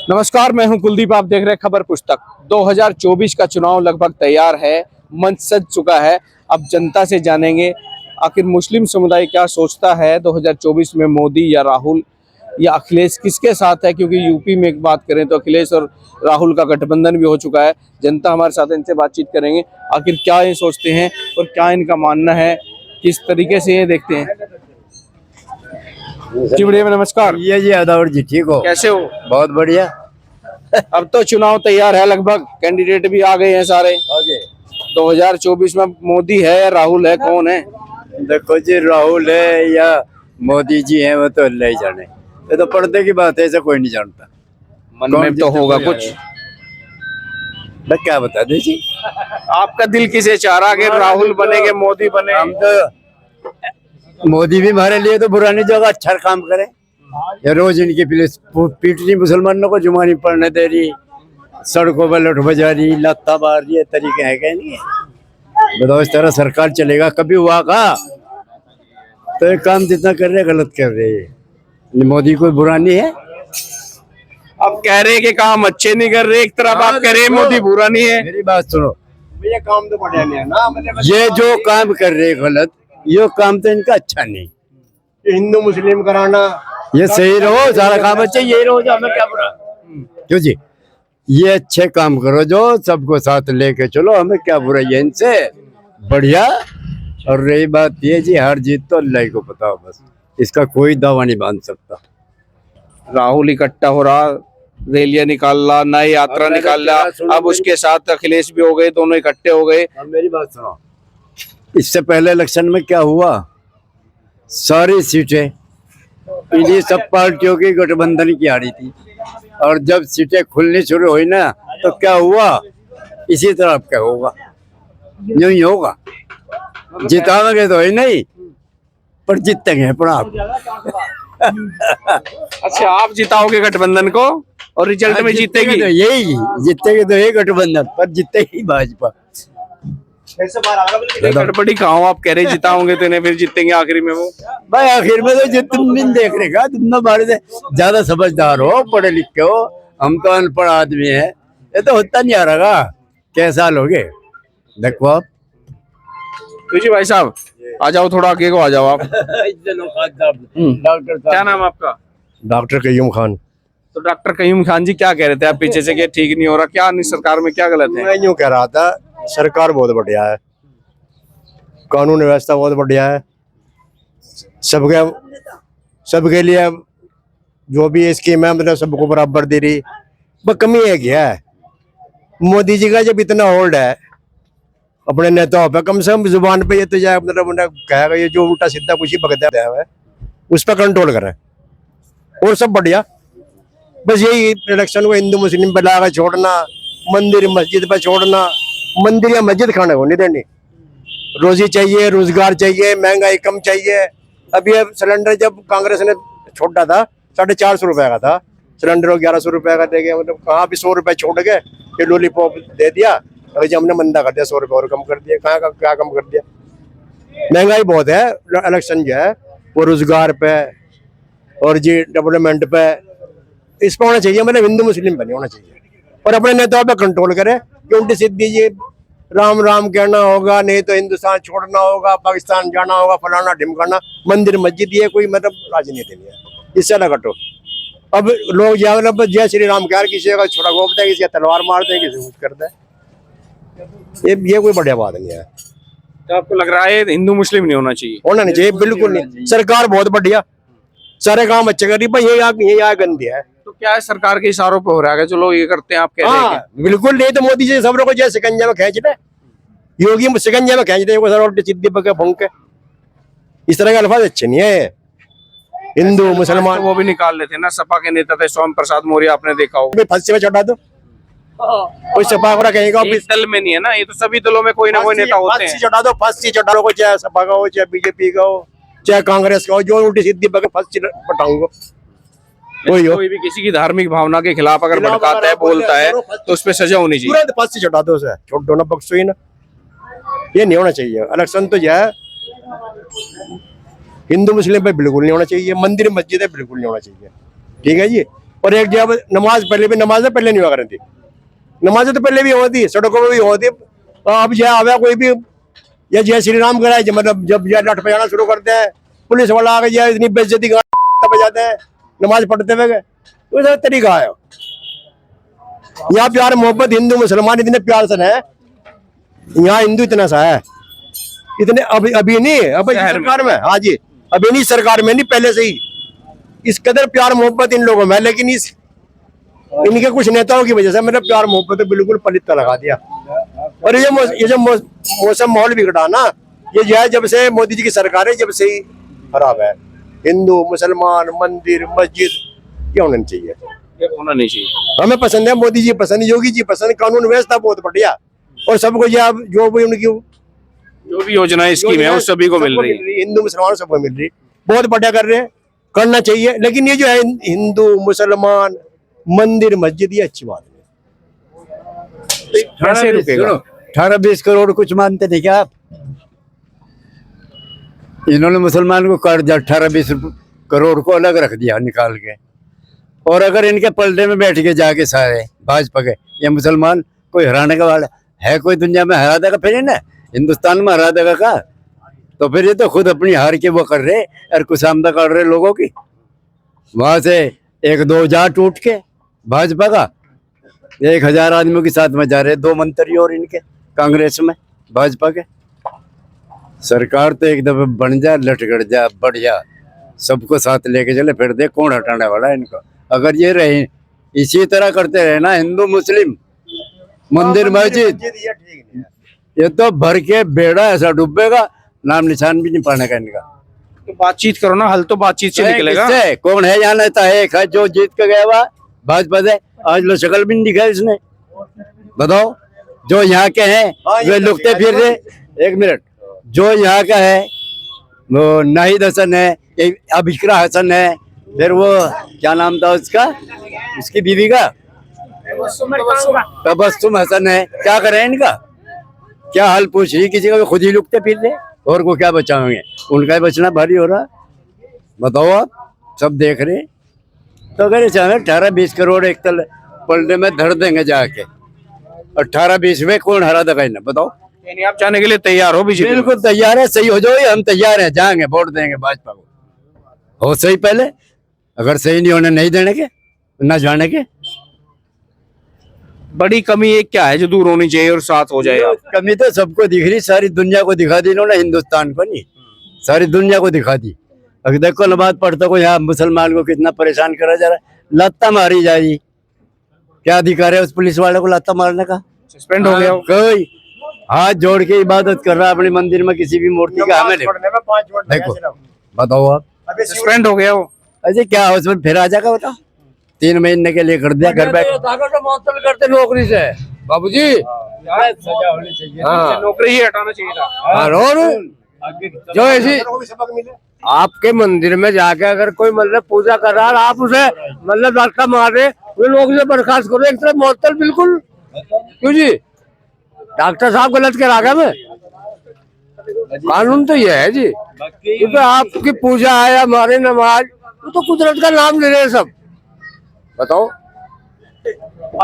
नमस्कार, मैं हूं कुलदीप। आप देख रहे हैं खबर पुस्तक। 2024 का चुनाव लगभग तैयार है, मंच सज चुका है। अब जनता से जानेंगे आखिर मुस्लिम समुदाय क्या सोचता है 2024 में, मोदी या राहुल या अखिलेश किसके साथ है। क्योंकि यूपी में एक बात करें तो अखिलेश और राहुल का गठबंधन भी हो चुका है। जनता हमारे साथ, इनसे बातचीत करेंगे आखिर क्या ये सोचते हैं और क्या इनका मानना है, किस तरीके से ये देखते हैं। जी बढ़िया, नमस्कार। ये जी अदावर जी, ठीक हो? कैसे हो? बहुत बढ़िया। अब तो चुनाव तैयार है, लगभग कैंडिडेट भी आ गए हैं सारे। आगे 2024 में मोदी है या राहुल है, कौन है? देखो जी, राहुल है या मोदी जी हैं वो तो अल्लाह ही जाने। ये तो पर्दे की बात है, ऐसा कोई नहीं जानता। मन में तो होगा कुछ। मैं क्या बता दे जी। आपका दिल किसे चाह रहा कि राहुल बने कि मोदी बने? हम तो मोदी भी हमारे लिए तो बुरा नहीं, जो अच्छा काम करे। ये रोज इनकी पुलिस पीट रही, मुसलमानों को जुमानी पढ़ने दे रही, सड़कों पर लुट बजा रही, लत्ता मार रही, तरीके है क्या नहीं? बताओ, इस तरह सरकार चलेगा? कभी हुआ का? तो एक काम जितना कर रहे गलत कर रहे हैं। मोदी कोई बुरा नहीं है। अब कह रहे कि काम अच्छे नहीं कर रहे, एक तरफ आप कह रहे हैं मोदी बुरा नहीं है। मेरी बात सुनो, ये काम तो बढ़िया नहीं है ना। ये जो काम कर रहे हैं गलत, ये काम तो इनका अच्छा नहीं। हिंदू मुस्लिम कराना, ये सही रहो, सारा काम अच्छा यही रहो, जो हमें क्या बुरा। क्यों जी? ये अच्छे काम करो जो सबको साथ लेके चलो, हमें क्या बुरा है इनसे, बढ़िया। और रही बात ये जी, हार जीत तो अल्लाह ही को पता हो, बस इसका कोई दावा नहीं बांध सकता। राहुल इकट्ठा हो रहा, रैलियां निकाल रहा, नई यात्रा निकाल रहा, अब उसके साथ अखिलेश भी हो गए, दोनों इकट्ठे हो गए। अब मेरी बात सुनो, इससे पहले इलेक्शन में क्या हुआ? सारी सीटें इन्हीं सब पार्टियों की गठबंधन की आ रही थी, और जब सीटें खुलनी शुरू हुई ना, तो क्या हुआ? इसी तरह अब क्या होगा? यूं ही होगा। जिताओगे तो ही नहीं, पर जीतेंगे पर आप। अच्छा, आप जिताओगे गठबंधन को और रिजल्ट में जीतेगी? तो यही जीतेगी, तो यही गठबंधन, पर जीतेगी भाजपा। गड़बड़ी कहाँ हो? आप कह रहे जिताओगे तो इन्हें, फिर जीतेंगे आखिरी में वो। भाई आखिर में तो जो तुम नहीं देख रहे का, तुम तो बारे से ज्यादा समझदार हो, पढ़े लिखे हो, हम तो अनपढ़ आदमी है। ये तो होता नहीं आ रहा, कैसा लोगे? देखो आप तो जी भाई साहब, आ जाओ, थोड़ा आगे को आ जाओ आप। डॉक्टर क्या नाम आपका? डॉक्टर कयूम खान। तो डॉक्टर कयूम खान जी, क्या कह रहे थे आप पीछे से कि ठीक नहीं हो रहा? क्या सरकार में क्या गलत है? मैं यूं कह रहा था, सरकार बहुत बढ़िया है, कानून व्यवस्था बहुत बढ़िया है, सबके लिए जो भी स्कीम है मतलब सबको बराबर दे रही। बस कमी है क्या है, मोदी जी का जब इतना होल्ड है अपने नेताओं पे, कम से कम जुबान पे ये तो जाए, मतलब उन्हें कहेगा ये जो उल्टा सीधा कुछ ही बकता है उस पर कंट्रोल करें, और सब बढ़िया। बस यही इलेक्शन को हिंदू मुस्लिम पे लाकर छोड़ना, मंदिर मस्जिद पे छोड़ना। मंदिर या मस्जिद खाने को नहीं देनी, रोजी चाहिए, रोजगार चाहिए, महंगाई कम चाहिए। अभी अब सिलेंडर जब कांग्रेस ने छोड़ा था, 450 रुपए का था सिलेंडर, 1100 रुपए का दे गया। मतलब कहाँ भी 100 रुपए छोड़ गए, ये लॉलीपॉप दे दिया, अभी हमने मंदा कर दिया, 100 रुपए और कम कर दिया। कहाँ का क्या कम कर दिया? महंगाई बहुत है। इलेक्शन जो है वो रोजगार पे और जी डेवलपमेंट पे, इस पर होना चाहिए, मतलब हिंदू मुस्लिम पे नहीं होना चाहिए। और अपने नेताओं पे कंट्रोल करे कि उल्टी सीधी ये राम राम कहना होगा, नहीं तो हिंदुस्तान छोड़ना होगा, पाकिस्तान जाना होगा, फलाना ढिमकाना, मंदिर मस्जिद, ये कोई मतलब राजनीति नहीं है, इससे ना कटो। अब लोग ज्यादा जय श्री राम कह, किसी का छोटा गोपता है, किसी का तलवार मारते हैं, किसी कुछ करता है। ये कोई बढ़िया बात नहीं है। तो आपको लग रहा है हिंदू मुस्लिम नहीं होना चाहिए? होना नहीं चाहिए, बिल्कुल नहीं। सरकार बहुत बढ़िया, सारे काम अच्छे कर रही है, ये गंदी है। तो क्या है, सरकार के इशारों पे हो रहा है जो लोग ये करते हैं, आप कह रहे हैं? बिल्कुल नहीं। तो मोदी जी सब लोग को जैसे शिकंजा में खींच दे, योगी शिकंजा में खींच दे, उल्टी सीधी पके भोंक के। इस तरह के अल्फाज अच्छे नहीं है। हिंदू मुसलमान तो वो भी निकाल लेते ना, सपा के नेता थे सोम प्रसाद मौर्य, आपने देखा हो। फांसी में चढ़ा दो, कोई सपा को कहेगा। इस दल में नहीं है ना, ये तो सभी दलों में कोई ना कोई नेता होते हैं। फांसी चढ़ा दो, फांसी चढ़ा दो, चाहे सपा का हो, चाहे बीजेपी का हो, चाहे कांग्रेस का हो, जो उल्टी सीधी पके फांसी पटाऊंगा। कोई भी किसी की धार्मिक भावना के खिलाफ अगर भड़काता है, बोलता है, तो उस पर सजा होनी चाहिए। तुरंत फांसी चढ़ा दो उसे, छोड़ दो ना, बख्शो ही ना। ये नहीं होना चाहिए। इलेक्शन तो जो है हिंदू मुस्लिम पे बिल्कुल नहीं होना चाहिए, मंदिर मस्जिद है बिल्कुल नहीं होना चाहिए, ठीक है जी। और एक जब नमाज पहले भी नमाज पहले नहीं हुआ करती थी, नमाजें तो पहले भी होती, सड़कों में भी होती। अब जो आवे कोई भी या जय श्री राम कराए, मतलब जब यह लठ बजाना शुरू करते हैं, पुलिस वाला आ गया, इतनी बेइज्जती बजाते हैं नमाज पढ़ते हुए, तो ऐसा तरीका है। यहाँ प्यार मोहब्बत हिंदू मुसलमान इतने प्यार से है, यहाँ हिंदू इतना सा है, इतने अभी नहीं, अब सरकार में, हाँ जी, अभी नहीं सरकार में नहीं, पहले से ही इस कदर प्यार मोहब्बत इन लोगों में, लेकिन इस इनके कुछ नेताओं की वजह से मेरा प्यार मोहब्बत बिल्कुल पलिता लगा दिया। और ये जो मौसम माहौल बिगड़ा ना, ये जो है जब से मोदी जी की सरकार है, जब से ही खराब है। हिंदू मुसलमान मंदिर मस्जिद क्या होना चाहिए, ये होना नहीं चाहिए। हमें पसंद है मोदी जी पसंद, योगी जी पसंद, कानून व्यवस्था बहुत बढ़िया, और सबको जो भी उनकी जो भी योजना स्कीम है वो सभी को मिल रही है, हिंदू मुसलमान सबको मिल रही, बहुत बढ़िया कर रहे हैं, करना चाहिए। लेकिन ये जो है हिंदू मुसलमान मंदिर मस्जिद, ये अच्छी बात है। कैसे रुकेगा? 18-20 करोड़ कुछ मानते थे क्या आप? इन्होंने मुसलमान को कर्ज 18-20 करोड़ को अलग रख दिया निकाल के, और अगर इनके पलड़े में बैठ के जाके सारे भाजपा के, ये मुसलमान कोई हराने का वाला है? कोई दुनिया में हरा देगा फिर इन्हें? हिंदुस्तान में हरा देगा का? तो फिर ये तो खुद अपनी हार के वो कर रहे और कुशामदा कर रहे लोगों की। वहां से 1-2 हजार टूट के भाजपा का 1000 आदमियों के साथ में जा रहे, 2 मंत्री और इनके कांग्रेस में भाजपा के। सरकार तो एक दफे बन जा, लटगड़ जा, बढ़िया, सबको साथ लेके चले, फिर दे कौन हटाने वाला है इनको। अगर ये रहे इसी तरह करते रहे ना, हिंदू मुस्लिम मंदिर मस्जिद, ये तो भर के बेड़ा ऐसा डूबेगा, नाम निशान भी नहीं पाने का इनका। तो बातचीत करो ना, हल तो बातचीत से निकलेगा। किससे? कौन है यहाँ नेता? है एक है जो जीत के गया हुआ भाजपा से, आज लो शक्ल भी नहीं दिखाई इसने। बताओ, जो यहाँ के हैं वे लुकते फिर रहे। 1 मिनट, जो यहाँ का है वो नाहिद हसन है, अबिकरा हसन है, फिर वो क्या नाम था उसका, उसकी बीवी का तबस्सुम हसन है। क्या करें इनका? क्या हाल पूछ रही किसी का? खुद ही लुकते फिर रहे, और को क्या बचाएंगे? उनका ही बचना भारी हो रहा। बताओ, आप सब देख रहे। तो अगर इसे 18-20 करोड़ एक तल पलटे में धर देंगे जाके, 18-20 में कौन हरा देगा इन्हें? बताओ। यानी आप जाने के लिए तैयार हो? बीजेपी बिल्कुल तैयार है, सही हो जाओ, हम तैयार हैं, जाएंगे वोट देंगे भाजपा को। हो सही पहले, अगर सही नहीं होने नहीं देने के, न जाने के। बड़ी कमी एक क्या है जो दूर होनी चाहिए और साथ हो जाएगा? कमी तो सबको दिख रही, सारी दुनिया को दिखा दी इन्होंने, हिंदुस्तान को नहीं, सारी दुनिया को दिखा दी। अगर देखो नमाज पढ़ते को यहाँ मुसलमान को कितना परेशान करा जा रहा है, लत्ता मारी जा रही। क्या अधिकार है उस पुलिस वाले को लत्ता मारने का? सस्पेंड हो गया? कोई हाथ जोड़ के इबादत कर रहा है अपने मंदिर में, किसी भी मूर्ति का हमें देखो, बताओ आप। सस्पेंड हो गया वो? अजय क्या हो, उसमें फिर आ जाएगा? बताओ, 3 महीने के लिए कर दिया घर बैठ करते नौकरी से। बाबूजी सजा होनी चाहिए, नौकरी ही हटाना चाहिए था। और जो ऐसी आपके मंदिर में जाके अगर कोई मतलब पूजा कर रहा है, आप उसे मतलब धक्का मार रहे, उन लोगों से बर्खास्त करो एक तरफ मुअत्तल, बिल्कुल। क्यों जी? डॉक्टर साहब गलत कह रहा मैं? कानून तो ये है जी, क्योंकि आपकी पूजा है, हमारे नमाज, तो कुदरत का नाम ले रहे हैं सब। बताओ,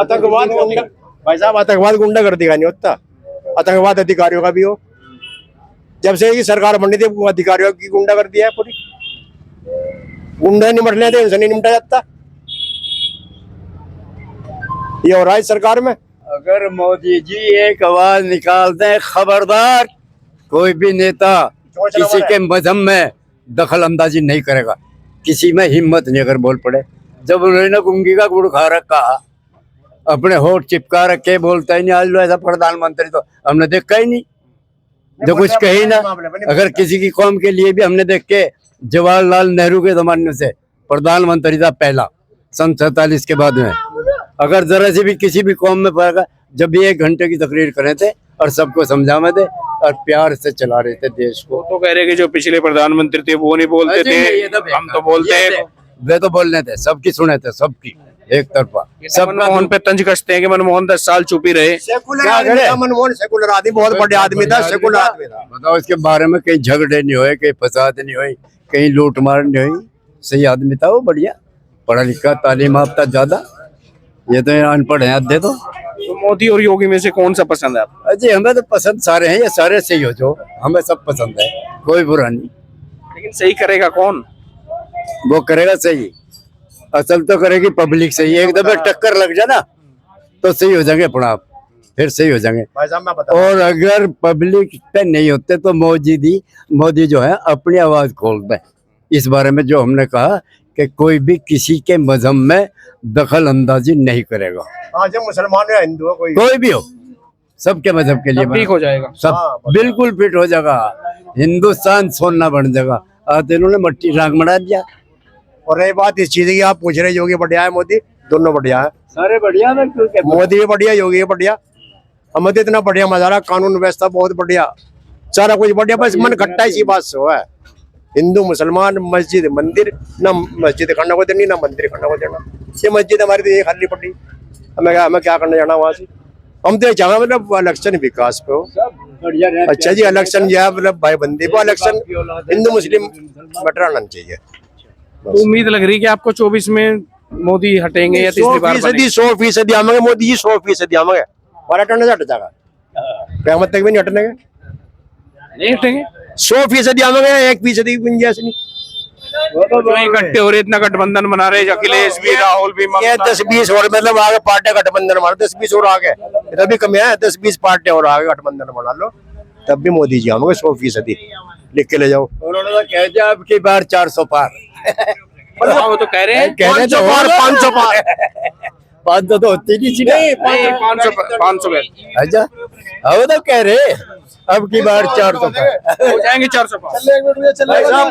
आतंकवाद भाई साहब, आतंकवाद गुंडागर्दी का नहीं होता, आतंकवाद अधिकारियों का भी हो। जब से ये सरकार बनी थी, अधिकारियों की गुंडागर्दी है पूरी, गुंडा निमट लेते, इनसे नहीं निमटा जाता। ये हो रहा है सरकार में। अगर मोदी जी एक आवाज निकालते हैं, खबरदार कोई भी नेता किसी के मजहब में दखल अंदाजी नहीं करेगा, किसी में हिम्मत नहीं अगर बोल पड़े। जब उन्होंने गुंगी का गुड़ खा रखा, अपने होठ चिपका रखे, बोलता ही नहीं आज लो ऐसा प्रधानमंत्री, तो हमने देखा ही नहीं, जो कुछ कही ना। अगर किसी की कौम के लिए भी हमने देख के, जवाहरलाल नेहरू के जमाने से प्रधानमंत्री था पहला, सन 47 के बाद में, अगर जरा से भी किसी भी कौम में पड़ेगा, जब भी 1 घंटे की तकरीर करे थे और सबको समझावे थे और प्यार से चला रहे थे देश को। तो कह रहे कि जो पिछले प्रधानमंत्री थे वो नहीं बोलते थे, हम तो बोलते हैं। वे तो बोलने थे, सबकी सुने थे, सबकी एक तरफा। सब मनमोहन पे तंज कसते हैं कि मनमोहन 10 साल चुप ही रहे। क्या करे? मनमोहन सेकुलर आदमी, बहुत बड़े आदमी था, सेकुलर आदमी था। बताओ, इसके बारे में कहीं झगड़े नहीं हुए, कहीं फसाद नहीं हुई, कहीं लूट मार नहीं हुई, सही आदमी था वो, बढ़िया। पढ़ा लिखा तालीम याफ्ता ज्यादा, ये तो अनपढ़ हैं आधे तो। मोदी और योगी में से कौन सा पसंद है आपको? अजय हमें तो पसंद सारे हैं, ये सारे सही हो जो, हमें सब पसंद है, कोई बुरा नहीं। लेकिन सही करेगा कौन? वो करेगा सही, असल तो करेगी पब्लिक सही। एक दफे टक्कर लग जाए ना तो सही हो जाएंगे अपना आप, फिर सही हो जाएंगे। और अगर पब्लिक पे नहीं होते तो मोदी जो है अपनी आवाज खोल दे इस बारे में, जो हमने कहा कि कोई भी किसी के मजहब में दखल अंदाजी नहीं करेगा। जो मुसलमान है, हिंदू है, कोई भी हो, सबके मजहब के लिए ठीक हो जाएगा सब बिल्कुल फिट हो जाएगा। हिंदुस्तान सोना बन जाएगा। आज इन्होंने मट्टी राग मरा दिया। और रही बात इस चीज की, आप पूछ रहे योगी बढ़िया है मोदी, दोनों बढ़िया है। सारे बढ़िया है, मोदी भी बढ़िया, योगी भी बढ़िया, हमें तो इतना बढ़िया मजा आ रहा, कानून व्यवस्था बहुत बढ़िया, सारा कुछ बढ़िया। बस मन खट्टा इसी बात से हुआ है, हिंदू मुसलमान मस्जिद मंदिर, ना मस्जिद खड़ना को देनी ना मंदिर खड़ना को देना। ये मस्जिद हमारी तो ये खाली पड़ी, हमें क्या करने जाना वहां से। हम तो चाहें मतलब इलेक्शन विकास पे हो। अच्छा जी, इलेक्शन जो है मतलब भाई बंदी को इलेक्शन हिंदू मुस्लिम मैटर आना चाहिए। तो उम्मीद लग रही है कि आपको 24 में मोदी हटेंगे या तीसरी बार बनेंगे? 100% आवेंगे मोदी जी, 100% आवेंगे। और हटने से हट जाएगा, क्या तक भी नहीं हटने के, नहीं हटेंगे। 100% आवेंगे, 1% की गुंजाइश नहीं। जो इकट्ठे हो रहे, इतना गठबंधन बना रहे, अखिलेश भी, राहुल भी, ये 10-20 और मतलब आगे पार्टी गठबंधन बना, 10-20 और आगे, तभी कम है, 10-20 पार्टी और आगे गठबंधन बना लो, तब भी मोदी जी आवेंगे 100%। लिख के ले जाओ। उन्होंने तो कह दिया अब की बार 400 पार। वो तो कह रहे हैं 500 पार, 500 पार, 500 तो होती नहीं, 500 अच्छा अब तो कह रहे अब की बार 400 पार हो जाएंगे। 400 पार,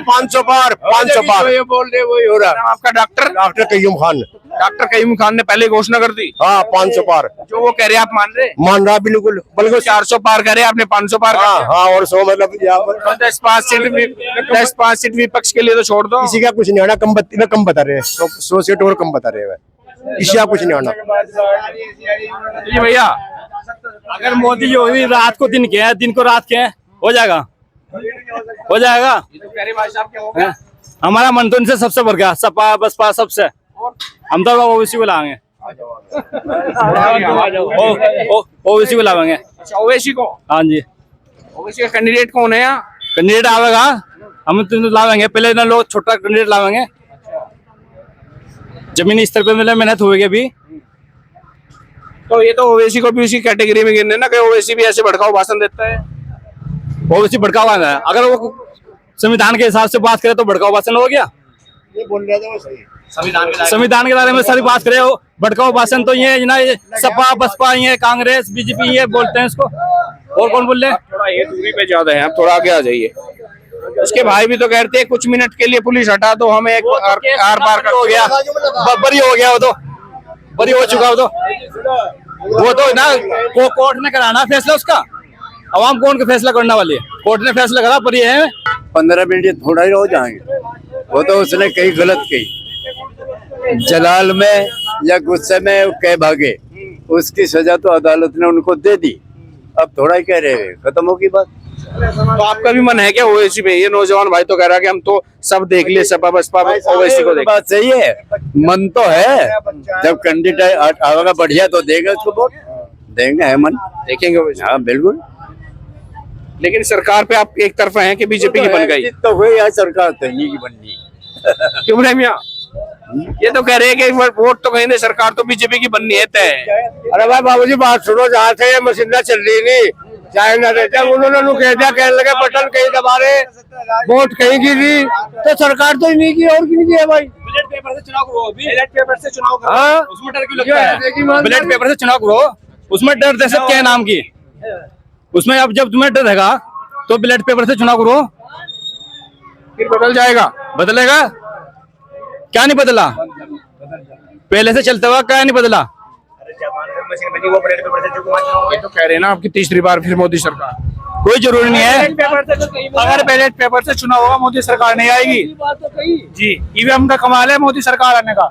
500 पार, 500 पार। ये बोल रहे वही हो रहा। आपका डॉक्टर कयूम खान, डॉक्टर कयूम खान ने पहले घोषणा कर दी। हाँ 500 पार जो वो कह रहे हैं आप मान रहे? मान रहा बिल्कुल, बल्कि 400 पार करे, आपने 500 पार कर हाँ दिया। हाँ, और 100 मतलब 10-5 सीट विपक्ष के लिए तो छोड़ दो। किसी का कुछ नहीं आना, कम बता रहे हैं, 100 सीट और कम बता रहे हैं, इसी का कुछ नहीं आना। जी भैया, अगर मोदी जो हुई रात को दिन क्या है, दिन को रात क्या है, हो जाएगा, हो जाएगा। हैं? हमारा मन तो इनसे सबसे बढ़ गया, सपा बसपा सबसे, हम तो ओवैसी को लाएंगे, ओवैसी को लाएंगे। अच्छा, ओवैसी को? हाँ जी, ओवैसी का कैंडिडेट कौन है यहाँ? कैंडिडेट आवेगा, हम तो लाएंगे, पहले ना लोग छोटा कैंडिडेट लाएंगे, जमीनी स्तर पे मतलब मेहनत होगी अभी। तो ये तो ओवैसी को भी उसी कैटेगरी में गिनने ना, कि ओवैसी भी ऐसे भड़काऊ भाषण देता है। ओवैसी भड़काऊ है, अगर वो संविधान के हिसाब से बात करे तो भड़काऊ भाषण हो गया। ये बोल रहे थे वो सही, संविधान के बारे में सारी बात करे, भड़काऊ भाषण तो ये ना, ये सपा बसपा, ये कांग्रेस बीजेपी ये बोलते हैं इसको, और कौन बोल रहे हैं? थोड़ा ये दूरी पे ज्यादा है, आप थोड़ा आगे आ जाइए। उसके भाई भी तो कहते हैं कुछ मिनट के लिए पुलिस हटा दो, हमें एक आर पार हो गया, बरी हो गया, वो तो बरी हो चुका, वो तो ना कोर्ट ने कराना फैसला, उसका अवाम कौन का फैसला करने वाली है, कोर्ट ने फैसला करा, पर ये है 15 मिनट ये थोड़ा ही हो जाएंगे। वो तो उसने कही गलत कही, जलाल में या गुस्से में कह भागे, उसकी सजा तो अदालत ने उनको दे दी, अब थोड़ा ही कह रहे हैं, खत्म होगी बात। तो आपका भी मन है क्या ओवैसी पे? ये नौजवान भाई तो कह रहा है कि हम तो सब देख लिए, सपा बसपा ओवैसी को देख। बात सही है, मन तो है, जब कैंडिडेट आवेगा बढ़िया तो देगा उसको वोट, देंगे, है मन, देखेंगे ओवैसी। हाँ बिल्कुल। लेकिन सरकार पे आप एक तरफा हैं कि बीजेपी की बन गई? तो हुई यार, सरकार तो नहीं की बननी। क्यों रहे मियां? ये तो कह रहे हैं कि वोट तो कहीं नहीं, सरकार तो बीजेपी की बननी है तय। अरे भाई बाबूजी बात सुनो, जहाँ से ये मशीन चल रही नहीं, चाहे ना रहते, उन्होंने कह दिया, कहने लगे बटन कहीं दबा रहे, वोट कहीं गिरी, तो सरकार तो ही नहीं की, और की है भाई। बैलेट पेपर से चुनाव करो, अभी बैलेट पेपर से चुनाव करो, हाँ? उसमें डर क्यों लगता है? बैलेट पेपर से चुनाव करो, उसमें डर दे सकते हैं नाम की, उसमें अब जब तुम्हें डर रहेगा तो बैलेट पेपर से चुनाव करो, फिर बदल जाएगा। बदलेगा क्या? नहीं बदला, पहले से चलता हुआ क्या नहीं बदला। ये तो कह रहे हैं ना आपकी तीसरी बार फिर मोदी सरकार। कोई जरूरी नहीं है, अगर बैलेट पेपर से चुनाव होगा मोदी सरकार नहीं आएगी जी। ईवीएम का कमाल है मोदी सरकार आने का,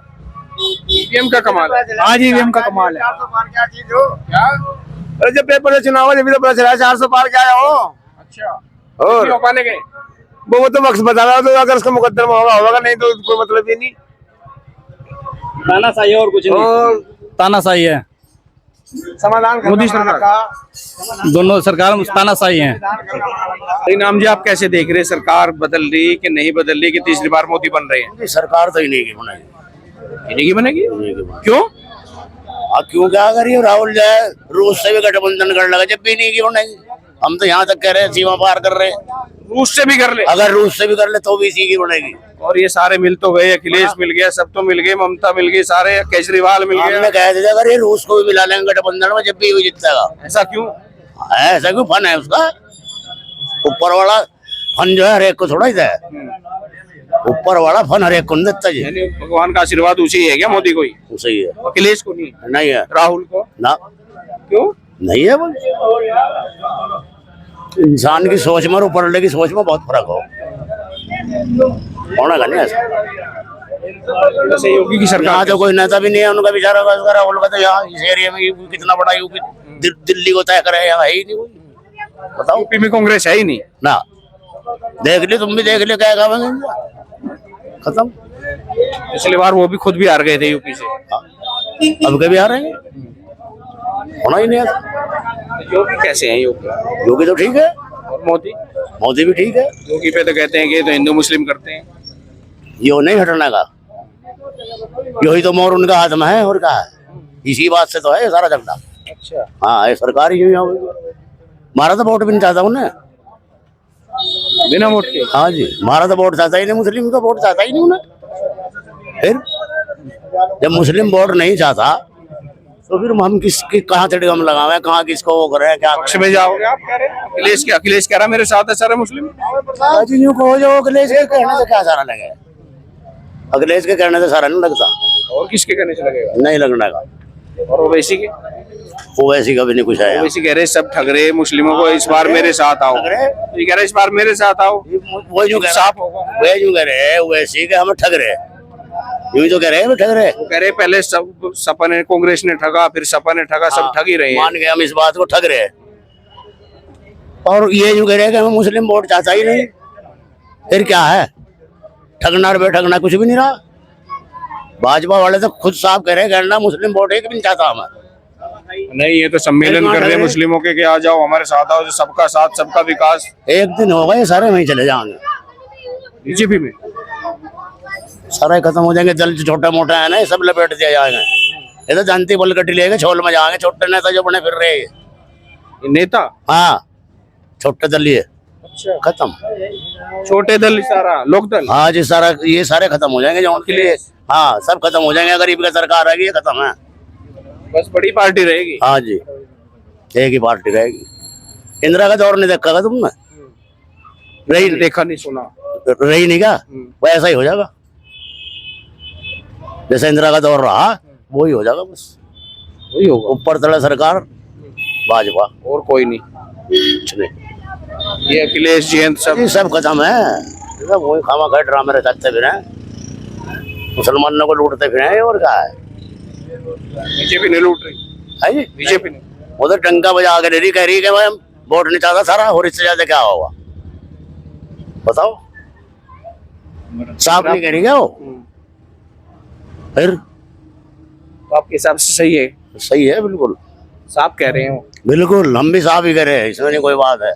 ईवीएम का कमाल है। हाँ जी, ईवीएम का कमाल है। क्या? अरे जब पेपर से चुनाव हुआ, जब तो पता चला 400 पार क्या है हो। अच्छा, और हो पाने गए? वो तो वक्त बता रहा, तो अगर उसका मुकदमा होगा, नहीं तो कोई मतलब ही नहीं। तानाशाही है और कुछ नहीं, और तानाशाही है। समाधान मोदी सरकार का। दोनों सरकार तानाशाही है। नाम जी, आप कैसे देख रहे हैं, सरकार बदल रही कि नहीं बदल रही कि तीसरी बार मोदी बन रहे हैं? सरकार तो ही नहीं की बनाई, इन्हीं की बनेगी? क्यों? क्यों क्या करिए, राहुल जो है रूस से भी गठबंधन कर लगा, जब भी नहीं की बनाई। हम तो यहाँ तक कह रहे हैं सीमा पार कर रहे हैं, रूस से भी कर ले, अगर रूस से भी कर ले तो भी इसी की बनेगी। और ये सारे मिल तो गए, अखिलेश मिल गया, सब तो मिल गए, ममता मिल गई, सारे केजरीवाल मिल हमने गया। कह दिया अगर ये रूस को भी मिला लेंगे गठबंधन में, जब भी वो जीतेगा। ऐसा क्यों? ऐसा क्यों? फन है उसका, ऊपर वाला फन जो है हर एक को थोड़ा ही है, ऊपर वाला फन हर एक को नहीं देता जी। यानी भगवान का आशीर्वाद उसी है क्या, मोदी को ही? सही है, अखिलेश को नहीं? नहीं है, राहुल को? ना क्यों? नहीं है। बस इंसान की सोच में और ऊपर वाले की सोच में बहुत फर्क होना का नहीं ऐसा। जैसे योगी की सरकार यहाँ तो कोई नेता भी नहीं है उनका, बेचारा राहुल का तो यहाँ इस एरिया में यूपी कितना बड़ा, यूपी दिल्ली को तय करे, यहाँ है ही नहीं कोई। बताओ, यूपी में कांग्रेस है ही नहीं। ना देख ली, तुम भी देख ली, क्या कहेंगे, खत्म। पिछली बार वो भी खुद भी हार गए थे यूपी से। अब कभी आ रहे हैं, होना ही नहीं है। योगी कैसे हैं योगी? योगी तो ठीक है, और मोदी? मोदी भी ठीक है। योगी पे तो कहते हैं कि ये तो हिंदू मुस्लिम करते हैं। यो नहीं हटने का, यही तो मोर उनका हाथ में है, और क्या है, इसी बात से तो है ये सारा झगड़ा। अच्छा, हाँ, ये सरकार ही मारा तो वोट भी नहीं चाहता उन्हें, बिना वोट के? हाँ जी, मारा तो वोट चाहता ही नहीं, मुस्लिम का वोट चाहता ही नहीं उन्हें। फिर जब मुस्लिम वोट नहीं चाहता तो फिर हम किसकी कहाँ तिड़गम लगावे, कहाँ किसको वो करे, क्या पक्ष में जाओगे आप? कह रहे हैं अखिलेश कह रहा मेरे साथ है सारे मुस्लिम। कहो जो अखिलेश के कहने से क्या सारा लगे, अखिलेश के कहने से सारा नहीं लगता, और किसके कहने से लगेगा? नहीं लगने का। और ओवैसी के? ओवैसी का भी नहीं कुछ है। ओवैसी कह रहे सब ठग रहे मुस्लिमों को, इस बार मेरे साथ आओ। ये कह रहे इस बार मेरे साथ आओ, वो जो साफ होगा। वे जो कह रहे हैं ओवैसी के हम ठग रहे, यूं तो कह रहे हैं ठग रहे। वो कह रहे पहले सब सपा ने, कांग्रेस ने ठगा, फिर सपा ने ठगा, सब ठग ही रहे हैं। मान गए हम इस बात को, ठग रहे। और ये जो कह रहे हैं कि हम मुस्लिम वोट चाहता ही नहीं, फिर क्या है, ठगना बेठगना कुछ भी नहीं रहा। भाजपा वाले तो खुद साफ कह रहे हैं कि मुस्लिम वोट एक भी नहीं चाहता हमें। नहीं, ये तो सम्मेलन कर रहे हैं मुस्लिमों के कि आ जाओ हमारे साथ आओ, सबका साथ सबका विकास। एक दिन होगा ये सारे वहीं चले जाएंगे, बीजेपी में सारा खत्म हो जाएंगे। दल जो छोटा मोटा है ना, ये सब लपेट दिया जाएगा। ये तो जानती बल कटी लेके छोल में जाएंगे, छोटे नेता जो बने फिर रहे ये नेता। हाँ, छोटे दल ये अच्छा, खत्म, छोटे दल सारा लोक दल। हाँ जी, सारा ये सारे खत्म हो जाएंगे जो उनके लिए। हाँ, सब खत्म हो जाएंगे, गरीब की सरकार आएगी, ये खत्म है। बस बड़ी पार्टी रहेगी। हाँ जी, एक ही पार्टी रहेगी। इंदिरा का दौर नहीं देखा था तुमने? रही देखा नहीं सुना। रही नहीं क्या? वो ऐसा ही हो जाएगा, जैसे इंदिरा का दौर रहा वही हो जाएगा, बस वही होगा। ऊपर तले सरकार भाजपा, और कोई नहीं। कुछ नहीं। ये अखिलेश जयंत सब ये सब खत्म है, ये सब वही खामा खा ड्रामे रचाते फिर हैं, मुसलमानों को लूटते फिर हैं, और क्या है। बीजेपी नहीं लूट रही है जी, बीजेपी नहीं। वो तो डंका बजा के डेरी कह रही है कि मैं वोट नहीं चाहता सारा, और इससे ज्यादा क्या होगा बताओ, साफ नहीं कह रही क्या वो? फिर तो आपके हिसाब से सही है? सही है, बिल्कुल साफ कह रहे हैं वो। बिल्कुल, हम भी साफ ही कह रहे हैं, इसमें नहीं कोई बात है।